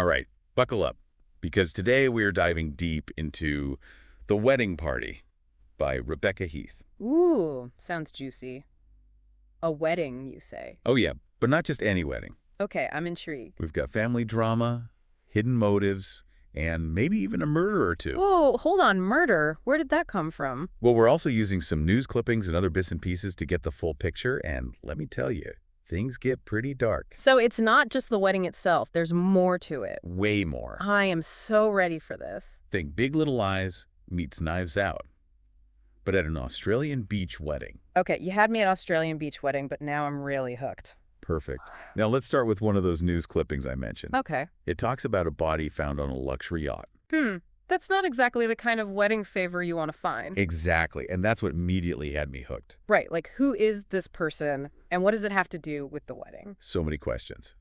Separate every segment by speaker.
Speaker 1: All right, buckle up, because today we are diving deep into The Wedding Party by Rebecca Heath.
Speaker 2: Ooh, sounds juicy. A wedding, you say?
Speaker 1: Oh yeah, but not just any wedding.
Speaker 2: Okay, I'm intrigued.
Speaker 1: We've got family drama, hidden motives, and maybe even a murder or two.
Speaker 2: Whoa, hold on, murder? Where did that come from?
Speaker 1: Well, we're also using some news clippings and other bits and pieces to get the full picture, and let me tell you, things get pretty dark.
Speaker 2: So it's not just the wedding itself, there's more to it.
Speaker 1: Way more.
Speaker 2: I am so ready for this.
Speaker 1: Think Big Little Lies meets Knives Out, but at an Australian beach wedding.
Speaker 2: Okay, you had me at Australian beach wedding, but now I'm really hooked.
Speaker 1: Perfect. Now let's start with one of those news clippings I mentioned.
Speaker 2: Okay.
Speaker 1: It talks about a body found on a luxury yacht.
Speaker 2: That's not exactly the kind of wedding favor you want to find.
Speaker 1: Exactly, and that's what immediately had me hooked.
Speaker 2: Right, like who is this person, and what does it have to do with the wedding?
Speaker 1: So many questions.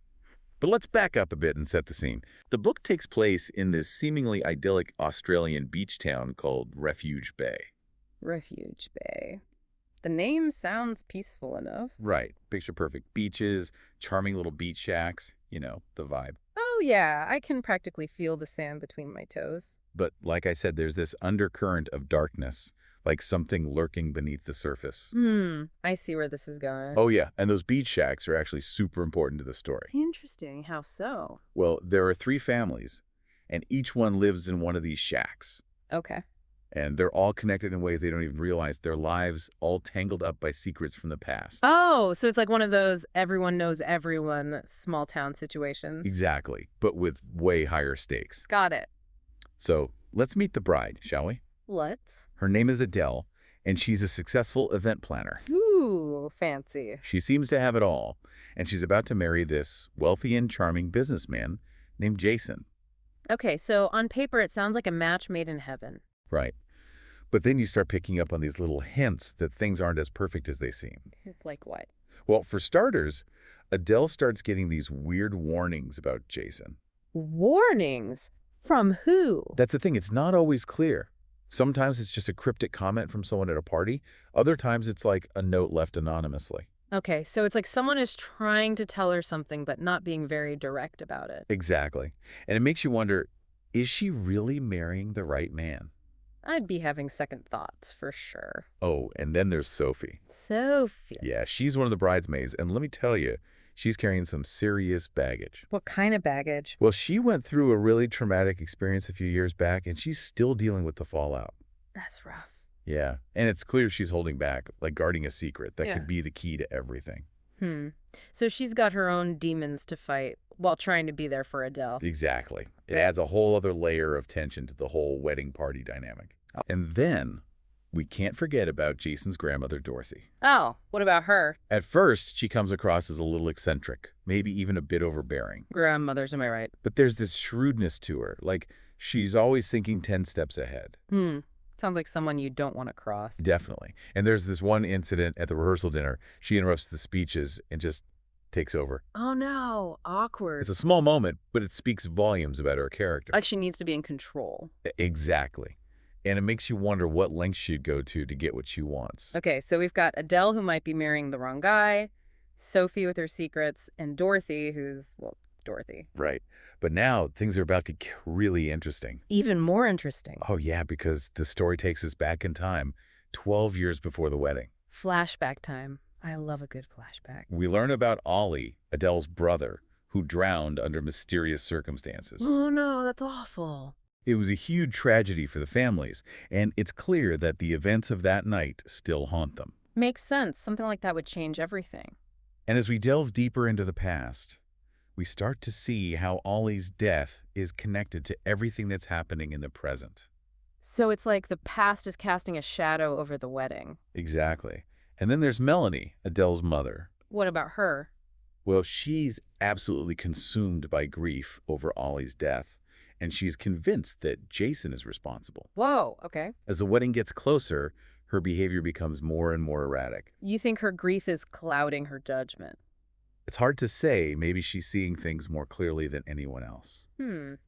Speaker 1: But let's back up a bit and set the scene. The book takes place in this seemingly idyllic Australian beach town called Refuge Bay.
Speaker 2: Refuge Bay. The name sounds peaceful enough.
Speaker 1: Right. Picture-perfect beaches, charming little beach shacks, you know, the vibe.
Speaker 2: Oh yeah, I can practically feel the sand between my toes.
Speaker 1: But like I said, there's this undercurrent of darkness, like something lurking beneath the surface.
Speaker 2: I see where this is going.
Speaker 1: Oh yeah, and those beach shacks are actually super important to the story.
Speaker 2: Interesting. How so?
Speaker 1: Well, there are 3 families, and each one lives in one of these shacks.
Speaker 2: Okay.
Speaker 1: And they're all connected in ways they don't even realize. Their lives all tangled up by secrets from the past.
Speaker 2: Oh, so it's like one of those everyone knows everyone small town situations.
Speaker 1: Exactly, but with way higher stakes.
Speaker 2: Got it.
Speaker 1: So let's meet the bride, shall we?
Speaker 2: Let's.
Speaker 1: Her name is Adele, and she's a successful event planner.
Speaker 2: Ooh, fancy.
Speaker 1: She seems to have it all, and she's about to marry this wealthy and charming businessman named Jason.
Speaker 2: Okay, so on paper it sounds like a match made in heaven.
Speaker 1: Right. But then you start picking up on these little hints that things aren't as perfect as they seem.
Speaker 2: Like what?
Speaker 1: Well, for starters, Adele starts getting these weird warnings about Jason.
Speaker 2: Warnings? From who?
Speaker 1: That's the thing, it's not always clear. Sometimes it's just a cryptic comment from someone at a party. Other times it's like a note left anonymously.
Speaker 2: Okay, so it's like someone is trying to tell her something but not being very direct about it.
Speaker 1: Exactly. And it makes you wonder, is she really marrying the right man?
Speaker 2: I'd be having second thoughts for sure.
Speaker 1: Oh, and then there's Sophie.
Speaker 2: Sophie.
Speaker 1: Yeah, she's one of the bridesmaids, and let me tell you, she's carrying some serious baggage.
Speaker 2: What kind of baggage?
Speaker 1: Well, she went through a really traumatic experience a few years back, and she's still dealing with the fallout.
Speaker 2: That's rough.
Speaker 1: Yeah, and it's clear she's holding back, like guarding a secret that
Speaker 2: Yeah.
Speaker 1: could be the key to everything.
Speaker 2: So she's got her own demons to fight while trying to be there for Adele.
Speaker 1: Exactly. It adds a whole other layer of tension to the whole wedding party dynamic. And then we can't forget about Jason's grandmother, Dorothy.
Speaker 2: Oh, what about her?
Speaker 1: At first, she comes across as a little eccentric, maybe even a bit overbearing.
Speaker 2: Grandmothers, am I right?
Speaker 1: But there's this shrewdness to her, like she's always thinking 10 steps ahead.
Speaker 2: Sounds like someone you don't want to cross.
Speaker 1: Definitely. And there's this one incident at the rehearsal dinner. She interrupts the speeches and just takes over.
Speaker 2: Oh no, awkward.
Speaker 1: It's a small moment, but it speaks volumes about her character.
Speaker 2: Like she needs to be in control.
Speaker 1: Exactly. And it makes you wonder what lengths she'd go to get what she wants.
Speaker 2: Okay, so we've got Adele, who might be marrying the wrong guy, Sophie with her secrets, and Dorothy, who's, well, Dorothy.
Speaker 1: Right. But now things are about to get really interesting.
Speaker 2: Even more interesting.
Speaker 1: Oh, yeah, because the story takes us back in time, 12 years before the wedding.
Speaker 2: Flashback time. I love a good flashback.
Speaker 1: We learn about Ollie, Adele's brother, who drowned under mysterious circumstances.
Speaker 2: Oh no, that's awful.
Speaker 1: It was a huge tragedy for the families, and it's clear that the events of that night still haunt them.
Speaker 2: Makes sense. Something like that would change everything.
Speaker 1: And as we delve deeper into the past, we start to see how Ollie's death is connected to everything that's happening in the present.
Speaker 2: So it's like the past is casting a shadow over the wedding.
Speaker 1: Exactly. And then there's Melanie, Adele's mother.
Speaker 2: What about her?
Speaker 1: Well, she's absolutely consumed by grief over Ollie's death, and she's convinced that Jason is responsible.
Speaker 2: Whoa, okay.
Speaker 1: As the wedding gets closer, her behavior becomes more and more erratic.
Speaker 2: You think her grief is clouding her judgment?
Speaker 1: It's hard to say. Maybe she's seeing things more clearly than anyone else.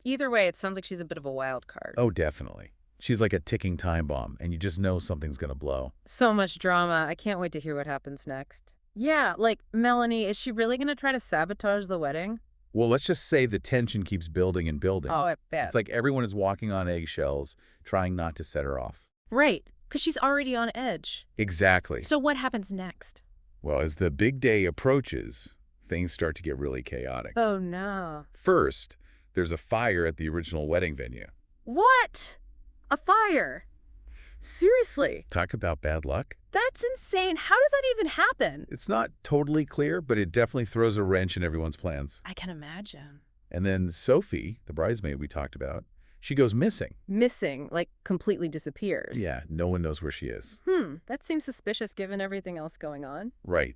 Speaker 2: Either way, it sounds like she's a bit of a wild card.
Speaker 1: Oh, definitely. She's like a ticking time bomb, and you just know something's gonna blow.
Speaker 2: So much drama. I can't wait to hear what happens next. Yeah, like, Melanie, is she really gonna try to sabotage the wedding?
Speaker 1: Well, let's just say the tension keeps building and building.
Speaker 2: Oh, I
Speaker 1: It's
Speaker 2: bet.
Speaker 1: like everyone is walking on eggshells, trying not to set her off.
Speaker 2: Right, because she's already on edge.
Speaker 1: Exactly.
Speaker 2: So what happens next?
Speaker 1: Well, as the big day approaches, things start to get really chaotic.
Speaker 2: Oh, no.
Speaker 1: First, there's a fire at the original wedding venue.
Speaker 2: What? A fire? Seriously?
Speaker 1: Talk about bad luck.
Speaker 2: That's insane. How does that even happen?
Speaker 1: It's not totally clear, but it definitely throws a wrench in everyone's plans.
Speaker 2: I can imagine.
Speaker 1: And then Sophie, the bridesmaid we talked about, she goes missing.
Speaker 2: Missing, like completely disappears.
Speaker 1: Yeah, no one knows where she is.
Speaker 2: That seems suspicious given everything else going on.
Speaker 1: Right.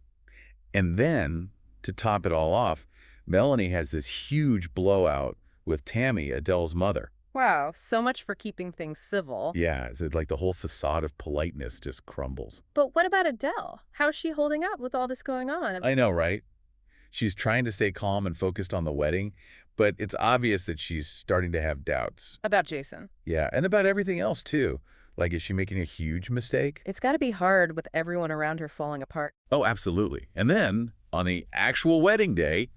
Speaker 1: And then, to top it all off, Melanie has this huge blowout with Tammy, Adele's mother.
Speaker 2: Wow, so much for keeping things civil.
Speaker 1: Yeah, it's like the whole facade of politeness just crumbles.
Speaker 2: But what about Adele? How's she holding up with all this going on?
Speaker 1: I know, right? She's trying to stay calm and focused on the wedding, but it's obvious that she's starting to have doubts.
Speaker 2: About Jason.
Speaker 1: Yeah, and about everything else, too. Like, is she making a huge mistake?
Speaker 2: It's got to be hard with everyone around her falling apart.
Speaker 1: Oh, absolutely. And then, on the actual wedding day,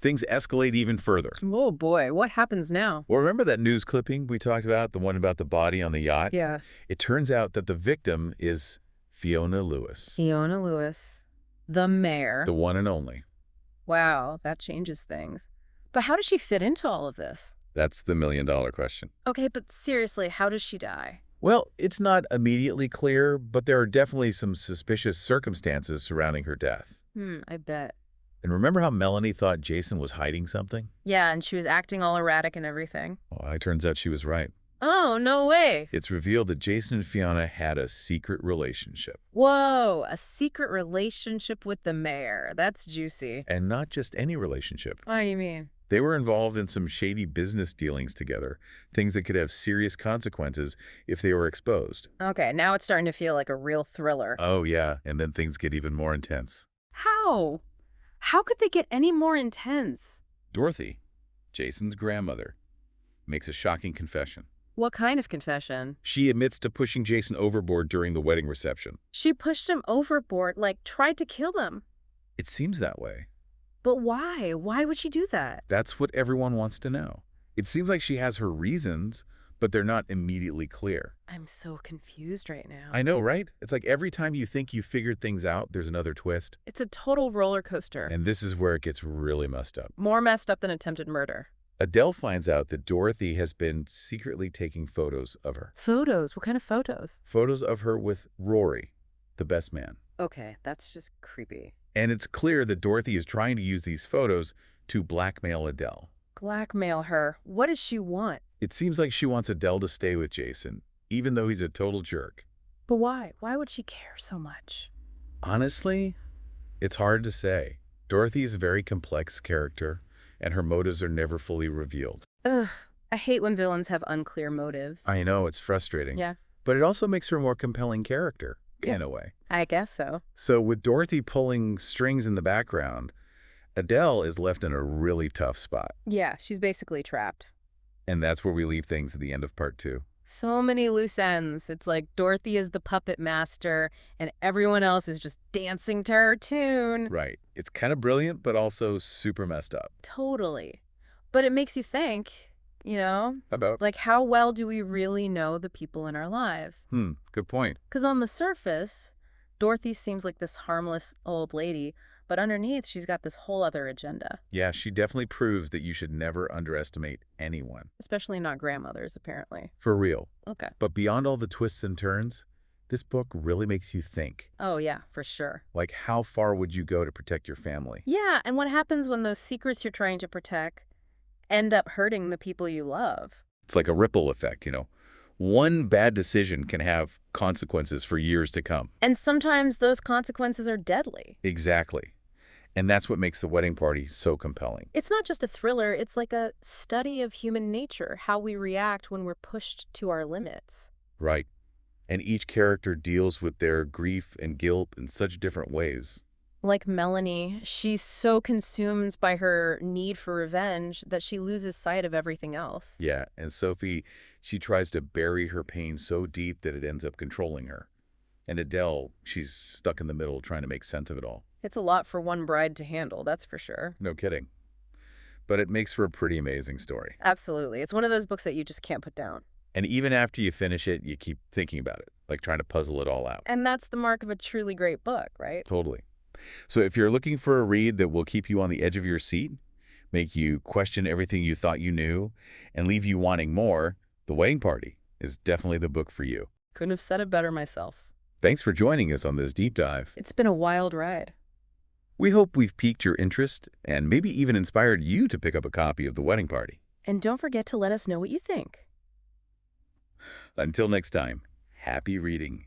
Speaker 1: things escalate even further.
Speaker 2: Oh boy, what happens now?
Speaker 1: Well, remember that news clipping we talked about, the one about the body on the yacht?
Speaker 2: Yeah.
Speaker 1: It turns out that the victim is Fiona Lewis,
Speaker 2: Fiona Lewis, the mayor.
Speaker 1: the one and only.
Speaker 2: Wow, that changes things. But how does she fit into all of this?
Speaker 1: That's the million-dollar question.
Speaker 2: Okay, but seriously, how does she die?
Speaker 1: Well, it's not immediately clear, but there are definitely some suspicious circumstances surrounding her death.
Speaker 2: I bet.
Speaker 1: And remember how Melanie thought Jason was hiding something?
Speaker 2: Yeah, and she was acting all erratic and everything.
Speaker 1: Well, it turns out she was right.
Speaker 2: Oh, no way.
Speaker 1: It's revealed that Jason and Fiona had a secret relationship.
Speaker 2: Whoa, a secret relationship with the mayor. That's juicy.
Speaker 1: And not just any relationship.
Speaker 2: What do you mean?
Speaker 1: They were involved in some shady business dealings together, things that could have serious consequences if they were exposed.
Speaker 2: Okay, now it's starting to feel like a real thriller.
Speaker 1: Oh, yeah, and then things get even more intense.
Speaker 2: How? How could they get any more intense?
Speaker 1: Dorothy, Jason's grandmother, makes a shocking confession.
Speaker 2: What kind of confession?
Speaker 1: She admits to pushing Jason overboard during the wedding reception.
Speaker 2: She pushed him overboard, like tried to kill him.
Speaker 1: It seems that way.
Speaker 2: But why? Why would she do that?
Speaker 1: That's what everyone wants to know. It seems like she has her reasons, but they're not immediately clear.
Speaker 2: I'm so confused right now.
Speaker 1: I know, right? It's like every time you think you figured things out, there's another twist.
Speaker 2: It's a total roller coaster.
Speaker 1: And this is where it gets really messed up.
Speaker 2: More messed up than attempted murder.
Speaker 1: Adele finds out that Dorothy has been secretly taking photos of her.
Speaker 2: Photos? What kind of photos?
Speaker 1: Photos of her with Rory, the best man.
Speaker 2: Okay, that's just creepy.
Speaker 1: And it's clear that Dorothy is trying to use these photos to blackmail Adele.
Speaker 2: Blackmail her? What does she want?
Speaker 1: It seems like she wants Adele to stay with Jason, even though he's a total jerk.
Speaker 2: But why? Why would she care so much?
Speaker 1: Honestly, it's hard to say. Dorothy is a very complex character, and her motives are never fully revealed.
Speaker 2: Ugh, I hate when villains have unclear motives.
Speaker 1: I know, it's frustrating.
Speaker 2: Yeah.
Speaker 1: But it also makes her a more compelling character, in a way.
Speaker 2: I guess so.
Speaker 1: So with Dorothy pulling strings in the background, Adele is left in a really tough spot.
Speaker 2: Yeah, she's basically trapped.
Speaker 1: And that's where we leave things at the end of part 2.
Speaker 2: So many loose ends. It's like Dorothy is the puppet master and everyone else is just dancing to her tune.
Speaker 1: Right. It's kind of brilliant, but also super messed up.
Speaker 2: Totally. But it makes you think,
Speaker 1: About?
Speaker 2: like how well do we really know the people in our lives?
Speaker 1: Good point.
Speaker 2: Because on the surface, Dorothy seems like this harmless old lady, but underneath she's got this whole other agenda.
Speaker 1: Yeah, she definitely proves that you should never underestimate anyone.
Speaker 2: Especially not grandmothers, apparently.
Speaker 1: For real.
Speaker 2: Okay.
Speaker 1: But beyond all the twists and turns, this book really makes you think.
Speaker 2: Oh, yeah, for sure.
Speaker 1: Like, how far would you go to protect your family?
Speaker 2: Yeah, and what happens when those secrets you're trying to protect end up hurting the people you love?
Speaker 1: It's like a ripple effect, One bad decision can have consequences for years to come.
Speaker 2: And sometimes those consequences are deadly.
Speaker 1: Exactly. And that's what makes The Wedding Party so compelling.
Speaker 2: It's not just a thriller, it's like a study of human nature, how we react when we're pushed to our limits.
Speaker 1: Right. And each character deals with their grief and guilt in such different ways.
Speaker 2: Like Melanie, she's so consumed by her need for revenge that she loses sight of everything else.
Speaker 1: Yeah, and Sophie, she tries to bury her pain so deep that it ends up controlling her. And Adele, she's stuck in the middle trying to make sense of it all.
Speaker 2: It's a lot for one bride to handle, that's for sure.
Speaker 1: No kidding. but it makes for a pretty amazing story.
Speaker 2: Absolutely. It's one of those books that you just can't put down.
Speaker 1: And even after you finish it, you keep thinking about it, like trying to puzzle it all out.
Speaker 2: And that's the mark of a truly great book, right?
Speaker 1: Totally. So if you're looking for a read that will keep you on the edge of your seat, make you question everything you thought you knew, and leave you wanting more, The Wedding Party is definitely the book for you.
Speaker 2: Couldn't have said it better myself.
Speaker 1: Thanks for joining us on this deep dive.
Speaker 2: It's been a wild ride.
Speaker 1: We hope we've piqued your interest and maybe even inspired you to pick up a copy of The Wedding Party.
Speaker 2: And don't forget to let us know what you think.
Speaker 1: Until next time, happy reading.